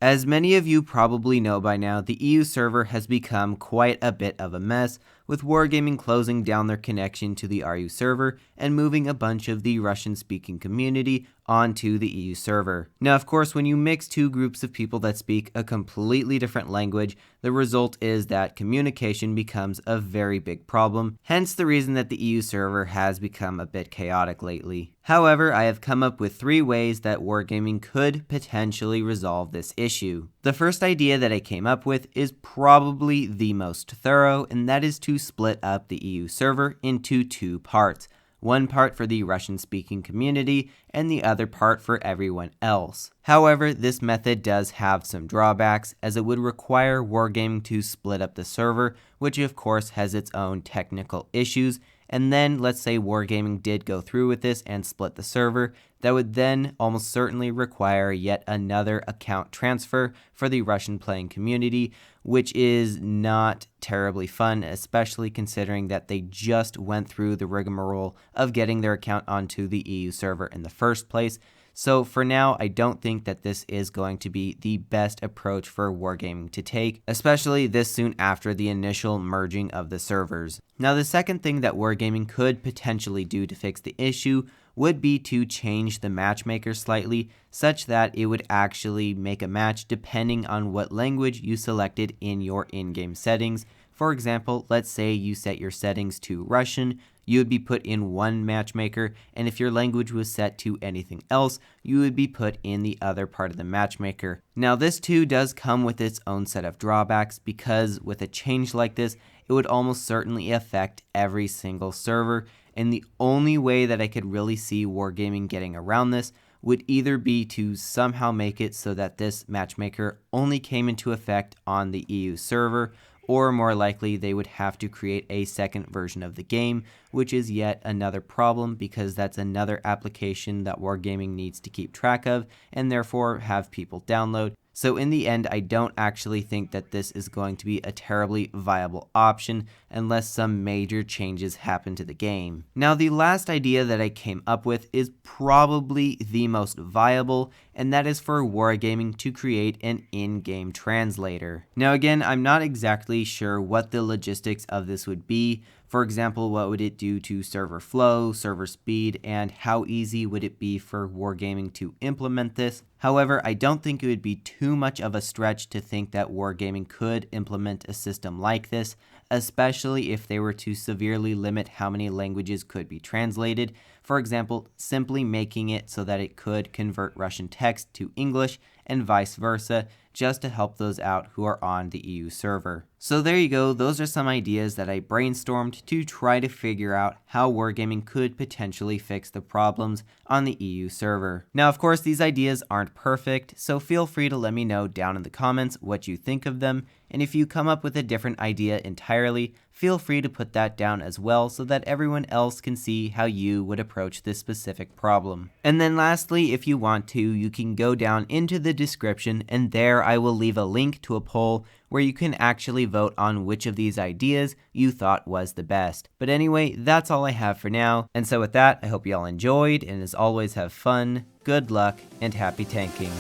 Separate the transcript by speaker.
Speaker 1: As many of you probably know by now, the EU server has become quite a bit of a mess, with Wargaming closing down their connection to the RU server and moving a bunch of the Russian-speaking community onto the EU server. Now, of course, when you mix two groups of people that speak a completely different language, the result is that communication becomes a very big problem, hence the reason that the EU server has become a bit chaotic lately. However, I have come up with 3 ways that Wargaming could potentially resolve this issue. The first idea that I came up with is probably the most thorough, and that is to split up the EU server into 2 parts. One part for the Russian-speaking community, and the other part for everyone else. However, this method does have some drawbacks, as it would require Wargaming to split up the server, which of course has its own technical issues, and then let's say Wargaming did go through with this and split the server, that would then almost certainly require yet another account transfer for the Russian playing community, which is not terribly fun, especially considering that they just went through the rigmarole of getting their account onto the EU server in the first place. So for now, I don't think that this is going to be the best approach for Wargaming to take, especially this soon after the initial merging of the servers. Now, the second thing that Wargaming could potentially do to fix the issue would be to change the matchmaker slightly, such that it would actually make a match depending on what language you selected in your in-game settings. For example, let's say you set your settings to Russian, you would be put in one matchmaker, and if your language was set to anything else, you would be put in the other part of the matchmaker. Now, this too does come with its own set of drawbacks, because with a change like this, it would almost certainly affect every single server, and the only way that I could really see Wargaming getting around this would either be to somehow make it so that this matchmaker only came into effect on the EU server, or more likely they would have to create a second version of the game, which is yet another problem because that's another application that Wargaming needs to keep track of and therefore have people download. So in the end, I don't actually think that this is going to be a terribly viable option unless some major changes happen to the game. Now, the last idea that I came up with is probably the most viable, and that is for Wargaming to create an in-game translator. Now again, I'm not exactly sure what the logistics of this would be. For example, what would it do to server flow, server speed, and how easy would it be for Wargaming to implement this? However, I don't think it would be too much of a stretch to think that Wargaming could implement a system like this, especially if they were to severely limit how many languages could be translated. For example, simply making it so that it could convert Russian text to English and vice versa, just to help those out who are on the EU server. So there you go, those are some ideas that I brainstormed to try to figure out how Wargaming could potentially fix the problems on the EU server. Now, of course, these ideas aren't perfect, so feel free to let me know down in the comments what you think of them, and if you come up with a different idea entirely, feel free to put that down as well so that everyone else can see how you would approach this specific problem. And then lastly, if you want to, you can go down into the description, and there I will leave a link to a poll where you can actually vote on which of these ideas you thought was the best. But anyway, that's all I have for now, and so with that, I hope you all enjoyed, and as always, have fun, good luck, and happy tanking.